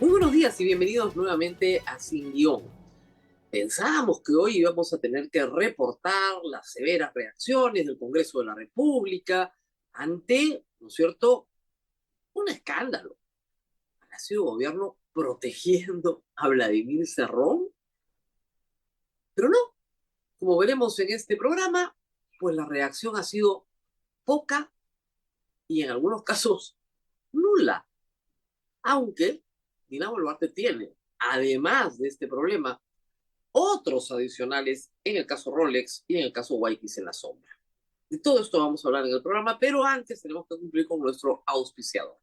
Muy buenos días y bienvenidos nuevamente a Sin Guión. Pensábamos que hoy íbamos a tener que reportar las severas reacciones del Congreso de la República ante, ¿no es cierto?, un escándalo. Palacio de Gobierno protegiendo a Vladimir Cerrón. Pero no, como veremos en este programa, pues la reacción ha sido poca y en algunos casos nula. Aunque Dina Boluarte tiene, además de este problema, otros adicionales en el caso Rolex y en el caso Waikis en la sombra. De todo esto vamos a hablar en el programa, pero antes tenemos que cumplir con nuestro auspiciador.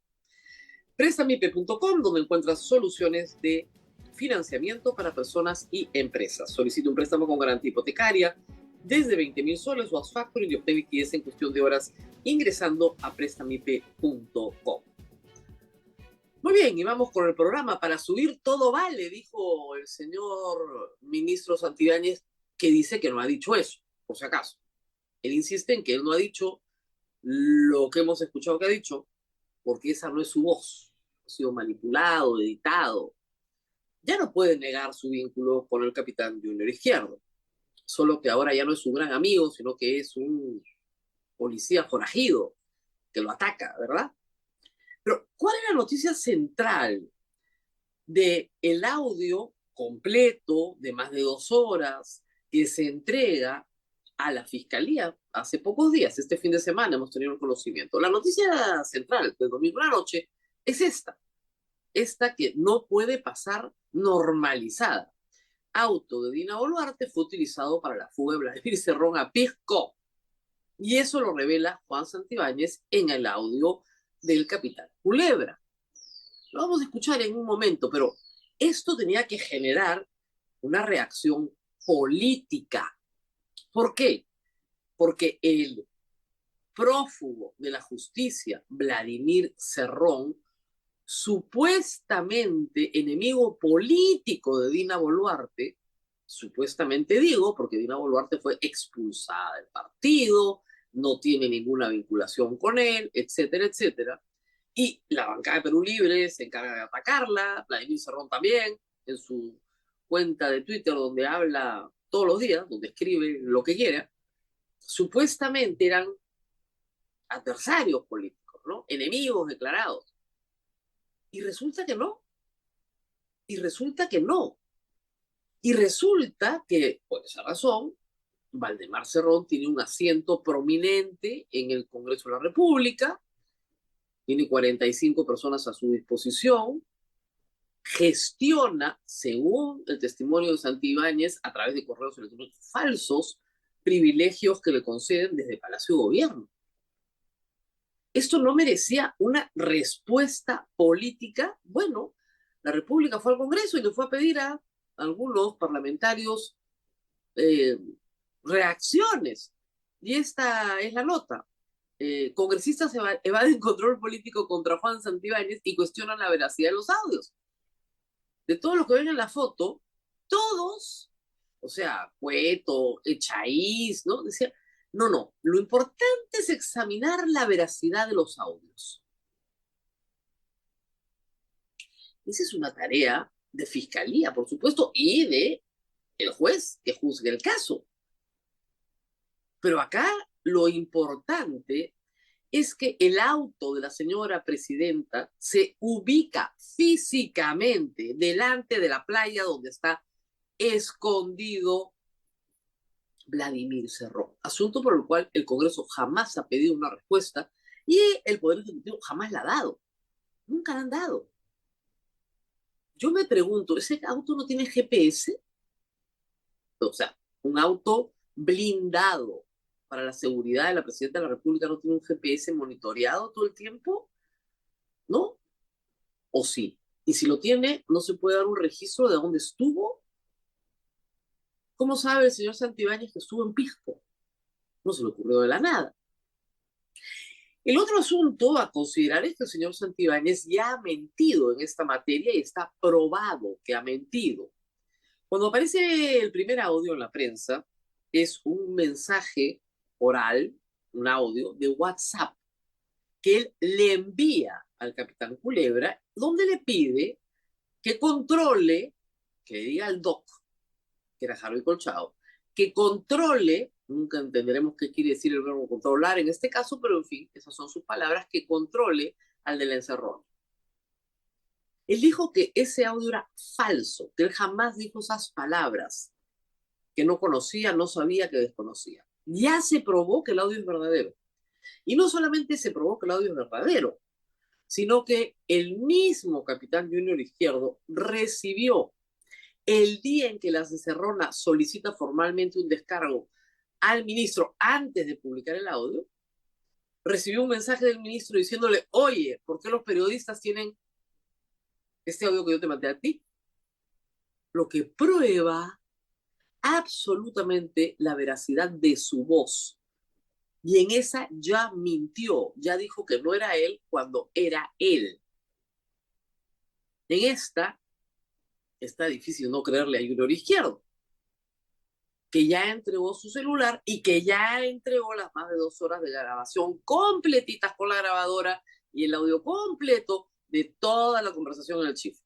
Prestamipe.com, donde encuentras soluciones de financiamiento para personas y empresas. Solicita un préstamo con garantía hipotecaria desde 20,000 soles o Ox Factoring y obtén liquidez en cuestión de horas ingresando a prestamipe.com. Muy bien, y vamos con el programa. Para subir todo vale, dijo el señor ministro Santibáñez, que dice que no ha dicho eso, por si acaso. Él insiste en que él no ha dicho lo que hemos escuchado que ha dicho, porque esa no es su voz. Ha sido manipulado, editado. Ya no puede negar su vínculo con el capitán Junior Izquierdo, solo que ahora ya no es un gran amigo, sino que es un policía forajido que lo ataca, ¿verdad? Pero, ¿cuál es la noticia central del audio completo de más de 2 horas que se entrega a la Fiscalía hace pocos días? Este fin de semana hemos tenido el conocimiento. La noticia central del domingo a la noche es esta que no puede pasar normalizada. Auto de Dina Boluarte fue utilizado para la fuga de Vladimir Cerrón a Pisco. Y eso lo revela Juan Santibáñez en el audio del capitán Culebra. Lo vamos a escuchar en un momento, pero esto tenía que generar una reacción política. ¿Por qué? Porque el prófugo de la justicia, Vladimir Cerrón, supuestamente enemigo político de Dina Boluarte, supuestamente digo, porque Dina Boluarte fue expulsada del partido, no tiene ninguna vinculación con él, etcétera, etcétera. Y la bancada de Perú Libre se encarga de atacarla, Vladimir Cerrón también, en su cuenta de Twitter, donde habla todos los días, donde escribe lo que quiera. Supuestamente eran adversarios políticos, ¿no? Enemigos declarados. Y resulta que no. Y resulta que no. Y resulta que, por esa razón, Valdemar Cerrón tiene un asiento prominente en el Congreso de la República, tiene 45 personas a su disposición, gestiona, según el testimonio de Santibáñez, a través de correos electrónicos falsos, privilegios que le conceden desde Palacio de Gobierno. ¿Esto no merecía una respuesta política? Bueno, la República fue al Congreso y le fue a pedir a algunos parlamentarios eh, reacciones. Y esta es la nota. Congresistas evaden control político contra Juan Santibáñez y cuestionan la veracidad de los audios. De todos los que ven en la foto, todos, o sea, Cueto, Echaíz, ¿no? Decía, no, lo importante es examinar la veracidad de los audios. Esa es una tarea de fiscalía, por supuesto, y de el juez que juzgue el caso. Pero acá lo importante es que el auto de la señora presidenta se ubica físicamente delante de la playa donde está escondido Vladimir Cerrón. Asunto por el cual el Congreso jamás ha pedido una respuesta y el Poder Ejecutivo jamás la ha dado. Nunca la han dado. Yo me pregunto, ¿ese auto no tiene GPS? O sea, un auto blindado para la seguridad de la presidenta de la República no tiene un GPS monitoreado todo el tiempo, ¿no? ¿O sí? Y si lo tiene, ¿no se puede dar un registro de dónde estuvo? ¿Cómo sabe el señor Santibáñez que estuvo en Pisco? No se le ocurrió de la nada. El otro asunto a considerar es que el señor Santibáñez ya ha mentido en esta materia y está probado que ha mentido. Cuando aparece el primer audio en la prensa, es un mensaje oral, un audio de WhatsApp, que él le envía al capitán Culebra, donde le pide que controle, que diga el DOC, que era Harvey Colchado, que controle, nunca entenderemos qué quiere decir el verbo controlar en este caso, pero en fin, esas son sus palabras, que controle al de la encerrona. Él dijo que ese audio era falso, que él jamás dijo esas palabras, que no conocía, no sabía, que desconocía. Ya se probó que el audio es verdadero. Y no solamente se probó que el audio es verdadero, sino que el mismo capitán Junior Izquierdo recibió el día en que la Encerrona solicita formalmente un descargo al ministro antes de publicar el audio, recibió un mensaje del ministro diciéndole, oye, ¿por qué los periodistas tienen este audio que yo te mandé a ti? Lo que prueba absolutamente la veracidad de su voz. Y en esa ya mintió, ya dijo que no era él cuando era él. En esta está difícil no creerle a Junior Izquierdo, que ya entregó su celular y que ya entregó las más de 2 horas de grabación completitas con la grabadora y el audio completo de toda la conversación en el chief.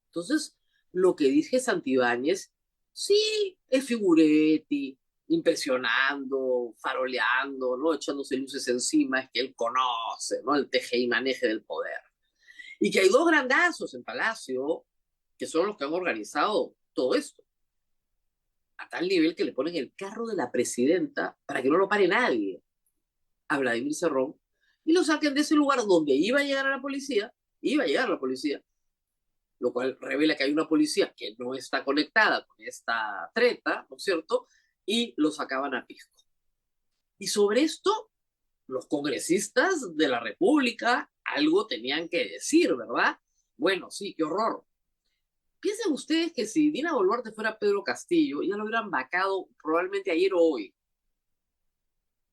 Entonces, lo que dice Santibáñez, sí, es figuretti, impresionando, faroleando, ¿no? Echándose luces encima, es que él conoce, ¿no? El teje y maneje del poder. Y que hay 2 grandazos en Palacio que son los que han organizado todo esto. A tal nivel que le ponen el carro de la presidenta para que no lo pare nadie a Vladimir Cerrón y lo saquen de ese lugar donde iba a llegar la policía, lo cual revela que hay una policía que no está conectada con esta treta, ¿no es cierto? Y lo sacaban a pisco. Y sobre esto, los congresistas de la República algo tenían que decir, ¿verdad? Bueno, sí, qué horror. Piensen ustedes que si Dina Boluarte fuera Pedro Castillo, ya lo hubieran vacado probablemente ayer o hoy.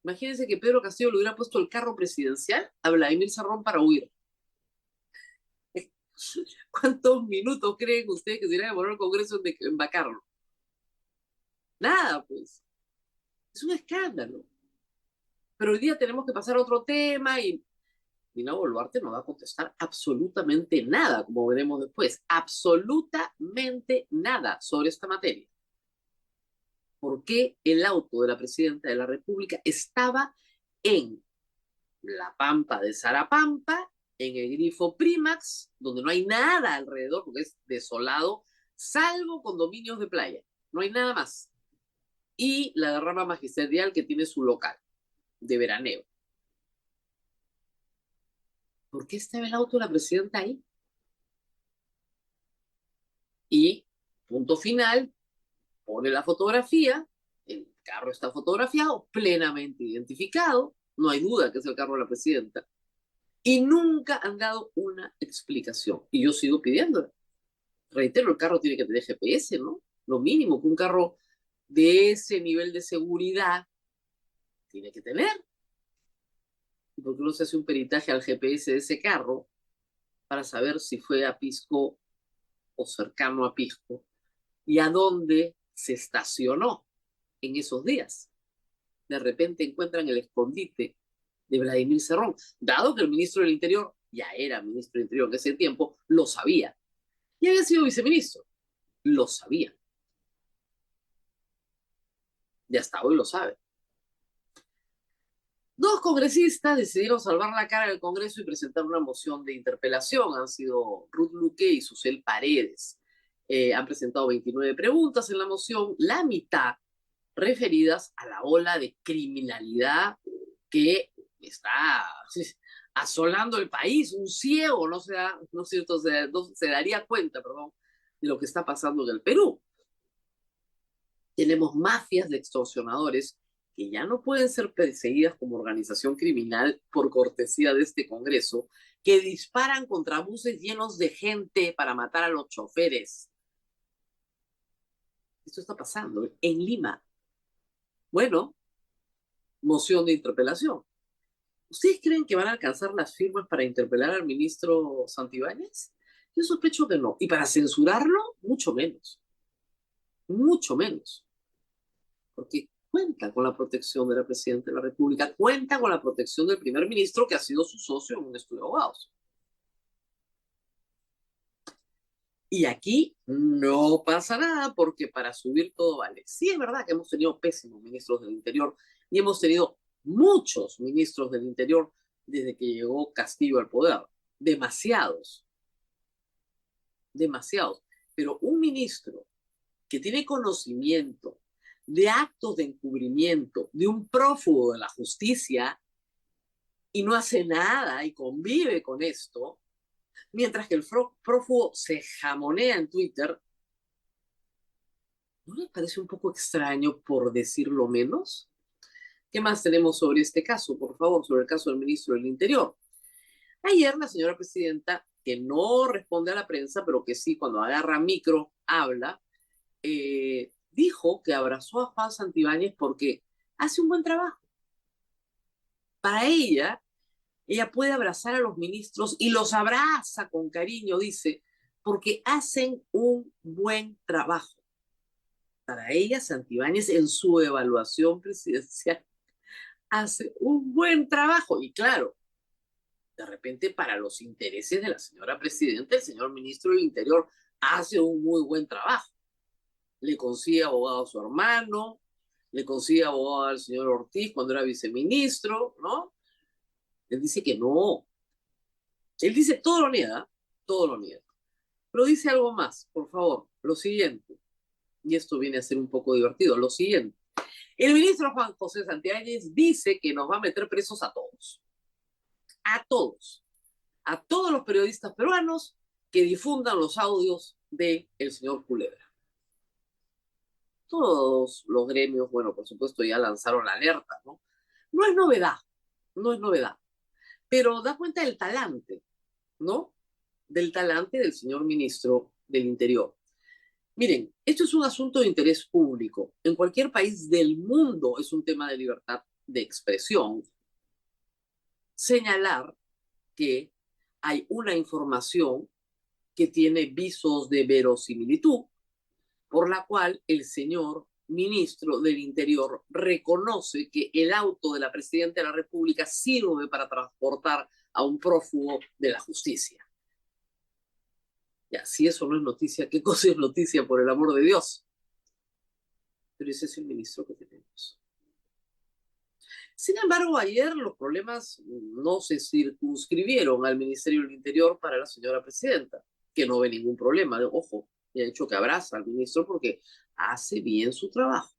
Imagínense que Pedro Castillo le hubiera puesto el carro presidencial a Vladimir Cerrón para huir. ¿Cuántos minutos creen ustedes que se iría a demorar el Congreso en vacarlo? Nada, pues. Es un escándalo. Pero hoy día tenemos que pasar a otro tema y Dina Boluarte no va a contestar absolutamente nada, como veremos después. Absolutamente nada sobre esta materia. ¿Por qué el auto de la presidenta de la República estaba en la pampa de Zarapampa, en el grifo Primax, donde no hay nada alrededor, porque es desolado, salvo condominios de playa? No hay nada más. Y la derrama magisterial que tiene su local de veraneo. ¿Por qué estaba el auto de la presidenta ahí? Y, punto final, pone la fotografía, el carro está fotografiado, plenamente identificado, no hay duda que es el carro de la presidenta, y nunca han dado una explicación. Y yo sigo pidiendo. Reitero, el carro tiene que tener GPS, ¿no? Lo mínimo que un carro de ese nivel de seguridad tiene que tener. ¿Y por qué no se hace un peritaje al GPS de ese carro para saber si fue a Pisco o cercano a Pisco y a dónde se estacionó en esos días? De repente encuentran el escondite de Vladimir Cerrón, dado que el ministro del Interior, ya era ministro del Interior en ese tiempo, lo sabía. Y había sido viceministro, lo sabía. Y hasta hoy lo sabe. 2 congresistas decidieron salvar la cara del Congreso y presentar una moción de interpelación. Han sido Ruth Luque y Susel Paredes. Han presentado 29 preguntas en la moción, la mitad referidas a la ola de criminalidad que está asolando el país. Un ciego no se daría cuenta, perdón, de lo que está pasando en el Perú. Tenemos mafias de extorsionadores que ya no pueden ser perseguidas como organización criminal por cortesía de este Congreso, que disparan contra buses llenos de gente para matar a los choferes. Esto está pasando en Lima. Bueno, moción de interpelación. ¿Ustedes creen que van a alcanzar las firmas para interpelar al ministro Santibáñez? Yo sospecho que no. Y para censurarlo, mucho menos. Mucho menos. Porque cuenta con la protección de la presidenta de la República, cuenta con la protección del primer ministro, que ha sido su socio en un estudio de abogados. Y aquí no pasa nada porque para subir todo vale. Sí es verdad que hemos tenido pésimos ministros del Interior y hemos tenido muchos ministros del Interior desde que llegó Castillo al poder. Demasiados, demasiados. Pero un ministro que tiene conocimiento de actos de encubrimiento de un prófugo de la justicia y no hace nada y convive con esto, mientras que el prófugo se jamonea en Twitter, ¿no les parece un poco extraño por decirlo menos? ¿Qué más tenemos sobre este caso? Por favor, sobre el caso del ministro del Interior. Ayer la señora presidenta, que no responde a la prensa, pero que sí cuando agarra micro habla, dijo que abrazó a Juan Santibáñez porque hace un buen trabajo. Para ella puede abrazar a los ministros y los abraza con cariño, dice, porque hacen un buen trabajo. Para ella, Santibáñez en su evaluación presidencial hace un buen trabajo. Y claro, de repente para los intereses de la señora presidenta, el señor ministro del Interior hace un muy buen trabajo. Le consigue abogado a su hermano, le consigue abogado al señor Ortiz cuando era viceministro, ¿no? Él dice que no. Él dice todo lo niega, todo lo niega. Pero dice algo más, por favor, lo siguiente. Y esto viene a ser un poco divertido. Lo siguiente. El ministro Juan José Santibáñez dice que nos va a meter presos a todos. A todos. A todos los periodistas peruanos que difundan los audios del señor Culebra. Todos los gremios, bueno, por supuesto, ya lanzaron la alerta, ¿no? No es novedad, no es novedad. Pero da cuenta del talante, ¿no? Del talante del señor ministro del Interior. Miren, esto es un asunto de interés público. En cualquier país del mundo es un tema de libertad de expresión. Señalar que hay una información que tiene visos de verosimilitud, por la cual el señor ministro del Interior reconoce que el auto de la presidenta de la República sirve para transportar a un prófugo de la justicia. Ya, si eso no es noticia, ¿qué cosa es noticia, por el amor de Dios? Pero ese es el ministro que tenemos. Sin embargo, ayer los problemas no se circunscribieron al Ministerio del Interior para la señora presidenta, que no ve ningún problema. Ojo, y ha dicho que abraza al ministro porque hace bien su trabajo.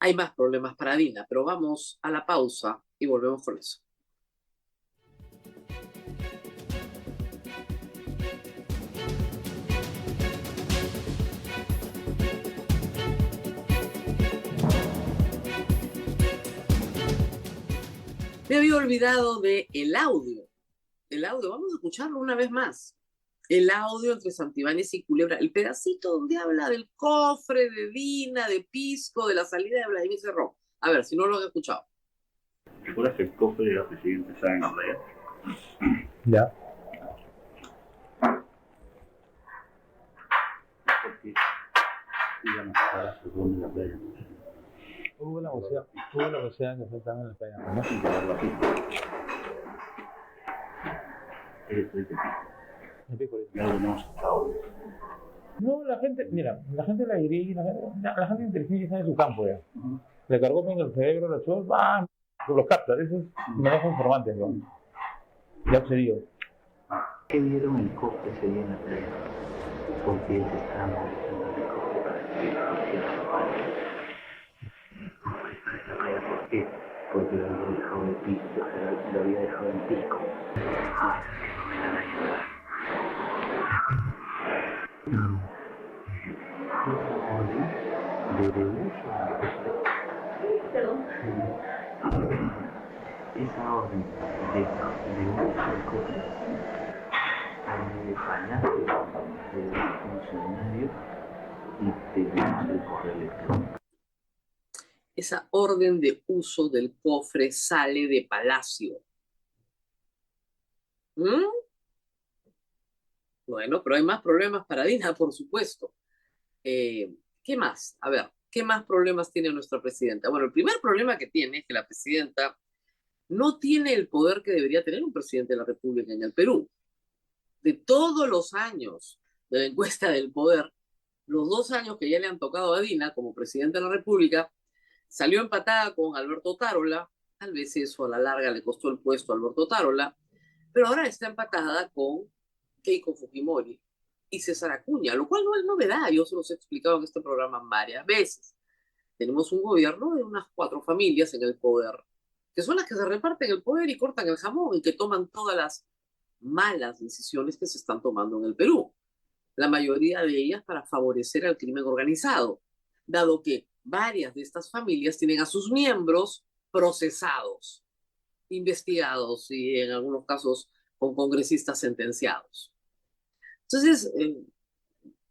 Hay más problemas para Dina, pero vamos a la pausa y volvemos con eso. Me había olvidado de el audio. El audio, vamos a escucharlo una vez más. El audio entre Santibáñez y Culebra, el pedacito donde habla del cofre, de Dina, de Pisco, de la salida de Vladimir Cerrón. A ver, si no lo han escuchado. ¿Recuerdas que el cofre de la presidenta estaba en la playa? Ya. Porque iban a estar a según la playa. Hubo la océano que fue también en la playa, ¿no? Y llevarlo aquí. Eres el El pico. ya lo hemos escuchado. No, la gente, mira, la gente la diría, la gente inteligente está en su campo ya. Le cargó bien el cerebro, los ojos, ¡bam! Los capta, eso es manejo informante, ¿no? Ya observó. ¿Qué vieron el cofre ese día en la playa? Porque ellos estaban moviendo el cofre para que la playa. ¿Por qué? Porque lo había dejado en Pisco, o sea, lo había dejado en Pisco. Ah, es que no me la ayuda. De uso. Perdón. Esa orden de uso del cofre fallaste del funcionario y tenemos el correo electrónico. Esa orden de uso del cofre sale de Palacio. ¿Mm? Bueno, pero hay más problemas para Dina, por supuesto. ¿Qué más? A ver, ¿qué más problemas tiene nuestra presidenta? Bueno, el primer problema que tiene es que la presidenta no tiene el poder que debería tener un presidente de la República en el Perú. de todos los años de la encuesta del poder, los 2 años que ya le han tocado a Dina como presidenta de la República, salió empatada con Alberto Tarola. Tal vez eso a la larga le costó el puesto a Alberto Tarola, pero ahora está empatada con Keiko Fujimori y César Acuña, lo cual no es novedad. Yo se los he explicado en este programa varias veces. Tenemos un gobierno de unas 4 familias en el poder, que son las que se reparten el poder y cortan el jamón y que toman todas las malas decisiones que se están tomando en el Perú. La mayoría de ellas para favorecer al crimen organizado, dado que varias de estas familias tienen a sus miembros procesados, investigados y en algunos casos con congresistas sentenciados. Entonces,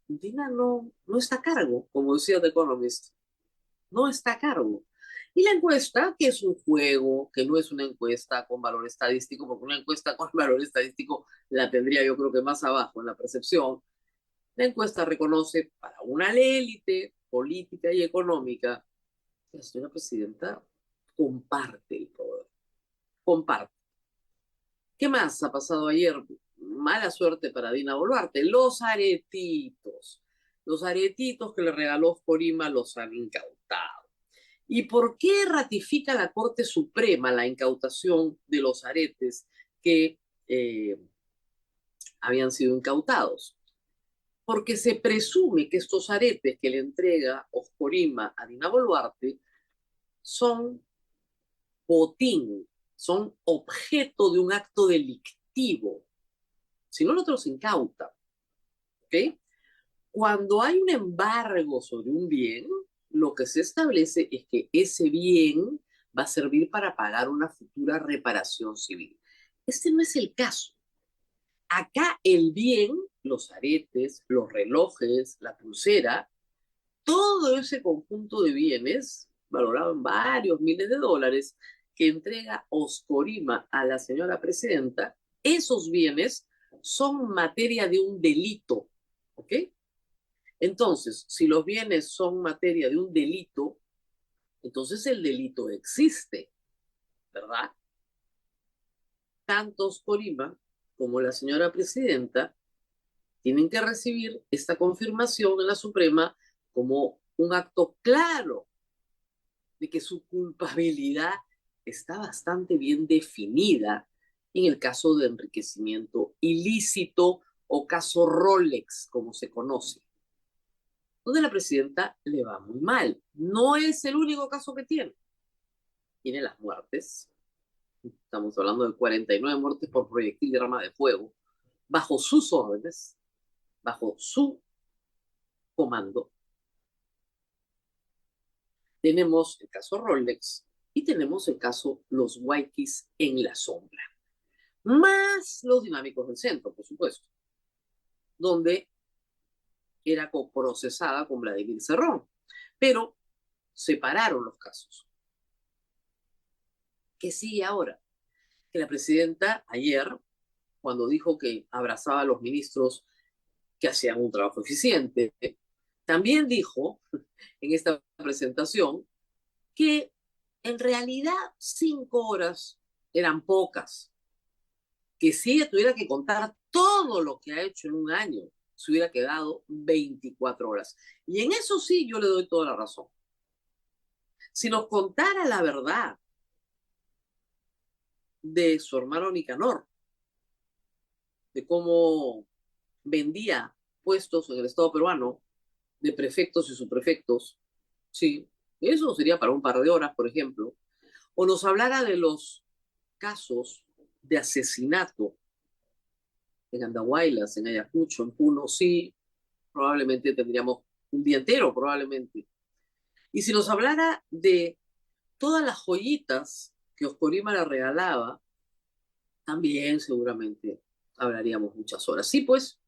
Dina no está a cargo, como decía The Economist, no está a cargo. Y la encuesta, que es un juego, que no es una encuesta con valor estadístico, porque una encuesta con valor estadístico la tendría yo creo que más abajo en la percepción. La encuesta reconoce para una élite política y económica que la señora presidenta comparte el poder. Comparte. ¿Qué más ha pasado ayer? Mala suerte para Dina Boluarte. Los aretitos. Los aretitos que le regaló Corima los han incautado. ¿Y por qué ratifica la Corte Suprema la incautación de los aretes que habían sido incautados? Porque se presume que estos aretes que le entrega Oscorima a Dina Boluarte son botín, son objeto de un acto delictivo. Si no, el otro se incauta. ¿Ok? Cuando hay un embargo sobre un bien, lo que se establece es que ese bien va a servir para pagar una futura reparación civil. Este no es el caso. Acá el bien, los aretes, los relojes, la pulsera, todo ese conjunto de bienes, valorado en varios miles de dólares, que entrega Oscorima a la señora presidenta, esos bienes son materia de un delito, ¿ok? Entonces, si los bienes son materia de un delito, entonces el delito existe, ¿verdad? Tanto Oscorima como la señora presidenta tienen que recibir esta confirmación en la Suprema como un acto claro de que su culpabilidad está bastante bien definida en el caso de enriquecimiento ilícito o caso Rolex, como se conoce, donde la presidenta le va muy mal. No es el único caso que tiene. Tiene las muertes. Estamos hablando de 49 muertes por proyectil de arma de fuego, bajo sus órdenes, bajo su comando. Tenemos el caso Rolex y tenemos el caso Los Waikis en la sombra. Más los dinámicos del centro, por supuesto, donde era coprocesada con Vladimir Cerrón. Pero separaron los casos. ¿Qué sigue ahora? Que la presidenta ayer, cuando dijo que abrazaba a los ministros que hacían un trabajo eficiente, también dijo en esta presentación que en realidad 5 horas eran pocas, que si ella tuviera que contar todo lo que ha hecho en un año, se hubiera quedado 24 horas. Y en eso sí yo le doy toda la razón. Si nos contara la verdad de su hermano Nicanor, de cómo vendía puestos en el Estado peruano de prefectos y subprefectos, sí, eso sería para un par de horas, por ejemplo, o nos hablara de los casos de asesinato en Andahuaylas, en Ayacucho, en Puno, sí, probablemente tendríamos un día entero, probablemente. Y si nos hablara de todas las joyitas que Oscorima le regalaba, también seguramente hablaríamos muchas horas. Sí, pues,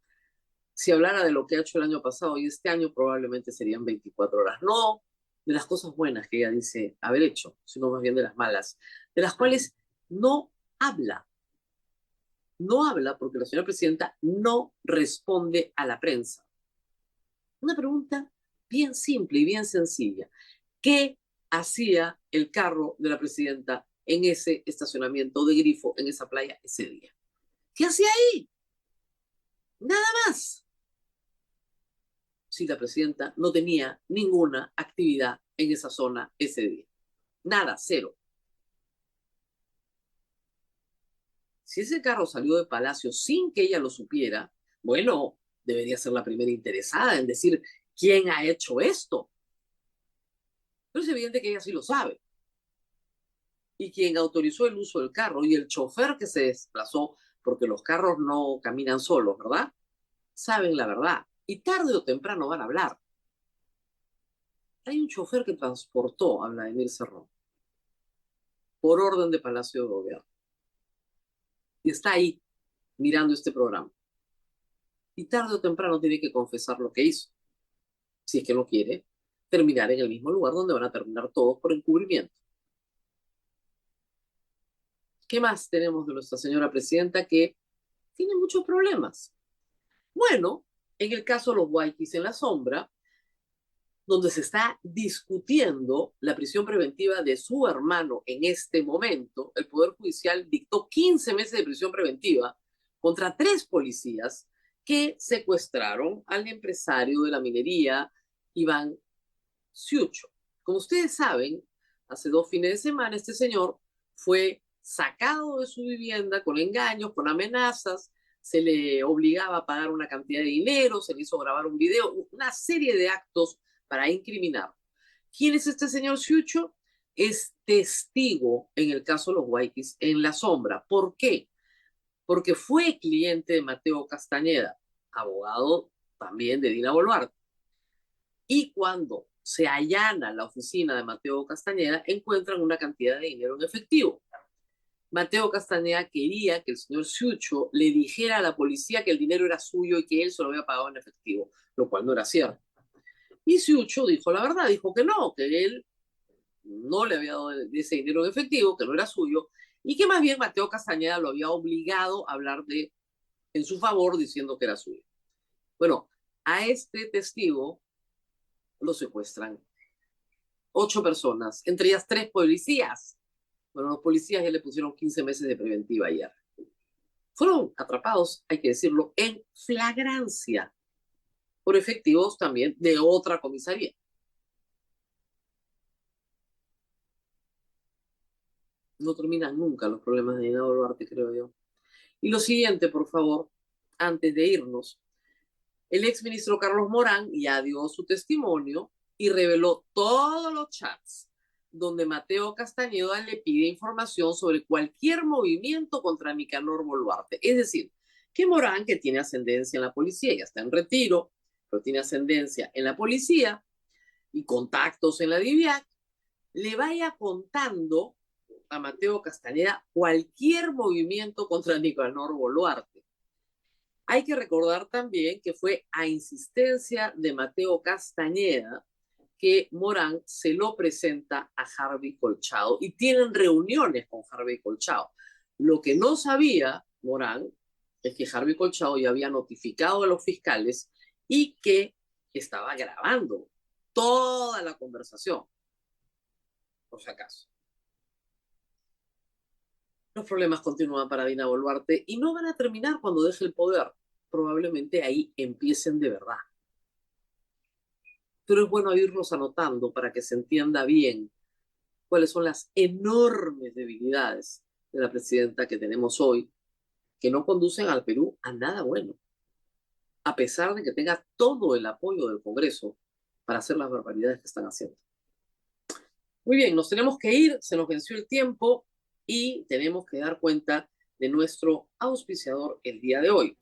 si hablara de lo que ha hecho el año pasado y este año, probablemente serían 24 horas. No de las cosas buenas que ella dice haber hecho, sino más bien de las malas, de las cuales no habla. No habla porque la señora presidenta no responde a la prensa. Una pregunta bien simple y bien sencilla. ¿Qué hacía el carro de la presidenta en ese estacionamiento de Grifo, en esa playa, ese día? ¿Qué hacía ahí? Nada más. Si la presidenta no tenía ninguna actividad en esa zona ese día. Nada, cero. Si ese carro salió de Palacio sin que ella lo supiera, bueno, debería ser la primera interesada en decir quién ha hecho esto. Pero es evidente que ella sí lo sabe. Y quien autorizó el uso del carro y el chofer que se desplazó, porque los carros no caminan solos, ¿verdad? Saben la verdad. Y tarde o temprano van a hablar. Hay un chofer que transportó a Vladimir Cerrón por orden de Palacio de Gobierno. Y está ahí, mirando este programa. Y tarde o temprano tiene que confesar lo que hizo. Si es que no quiere terminar en el mismo lugar donde van a terminar todos por encubrimiento. ¿Qué más tenemos de nuestra señora presidenta que tiene muchos problemas? Bueno, en el caso de los Waikis en la sombra, donde se está discutiendo la prisión preventiva de su hermano en este momento, el Poder Judicial dictó 15 meses de prisión preventiva contra 3 policías que secuestraron al empresario de la minería, Iván Ciucho. Como ustedes saben, hace 2 fines de semana este señor fue sacado de su vivienda con engaños, con amenazas, se le obligaba a pagar una cantidad de dinero, se le hizo grabar un video, una serie de actos para incriminar. ¿Quién es este señor Ciucho? Es testigo en el caso de los Waikis en la sombra. ¿Por qué? Porque fue cliente de Mateo Castañeda, abogado también de Dina Boluarte. Y cuando se allana la oficina de Mateo Castañeda, encuentran una cantidad de dinero en efectivo. Mateo Castañeda quería que el señor Ciucho le dijera a la policía que el dinero era suyo y que él se lo había pagado en efectivo, lo cual no era cierto. Y Ciucho dijo la verdad, dijo que no, que él no le había dado ese dinero en efectivo, que no era suyo, y que más bien Mateo Castañeda lo había obligado a hablar en su favor diciendo que era suyo. Bueno, a este testigo lo secuestran 8 personas, entre ellas 3 policías. Bueno, los policías ya le pusieron 15 meses de preventiva ayer. Fueron atrapados, hay que decirlo, en flagrancia por efectivos también de otra comisaría. No terminan nunca los problemas de Dina Boluarte, creo yo. Y lo siguiente, por favor, antes de irnos, el exministro Carlos Morán ya dio su testimonio y reveló todos los chats donde Mateo Castañeda le pide información sobre cualquier movimiento contra Nicanor Boluarte. Es decir, que Morán, que tiene ascendencia en la policía, ya está en retiro, pero tiene ascendencia en la policía y contactos en la DIVIAC, le vaya contando a Mateo Castañeda cualquier movimiento contra Nicanor Boluarte. Hay que recordar también que fue a insistencia de Mateo Castañeda que Morán se lo presenta a Harvey Colchado y tienen reuniones con Harvey Colchado. Lo que no sabía Morán es que Harvey Colchado ya había notificado a los fiscales y que estaba grabando toda la conversación, por si acaso. Los problemas continúan para Dina Boluarte y no van a terminar cuando deje el poder. Probablemente ahí empiecen de verdad. Pero es bueno irlos anotando para que se entienda bien cuáles son las enormes debilidades de la presidenta que tenemos hoy, que no conducen al Perú a nada bueno, a pesar de que tenga todo el apoyo del Congreso para hacer las barbaridades que están haciendo. Muy bien, nos tenemos que ir, se nos venció el tiempo y tenemos que dar cuenta de nuestro auspiciador el día de hoy,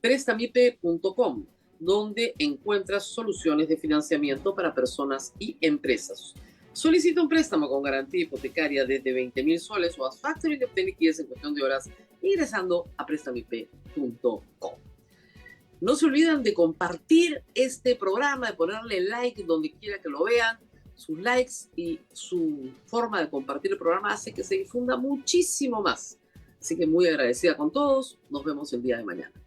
prestamipe.com, donde encuentras soluciones de financiamiento para personas y empresas. Solicita un préstamo con garantía hipotecaria desde 20,000 soles o haz factoring de obtener liquidez en cuestión de horas ingresando a prestamipe.com. No se olviden de compartir este programa, de ponerle like donde quiera que lo vean. Sus likes y su forma de compartir el programa hace que se difunda muchísimo más. Así que muy agradecida con todos. Nos vemos el día de mañana.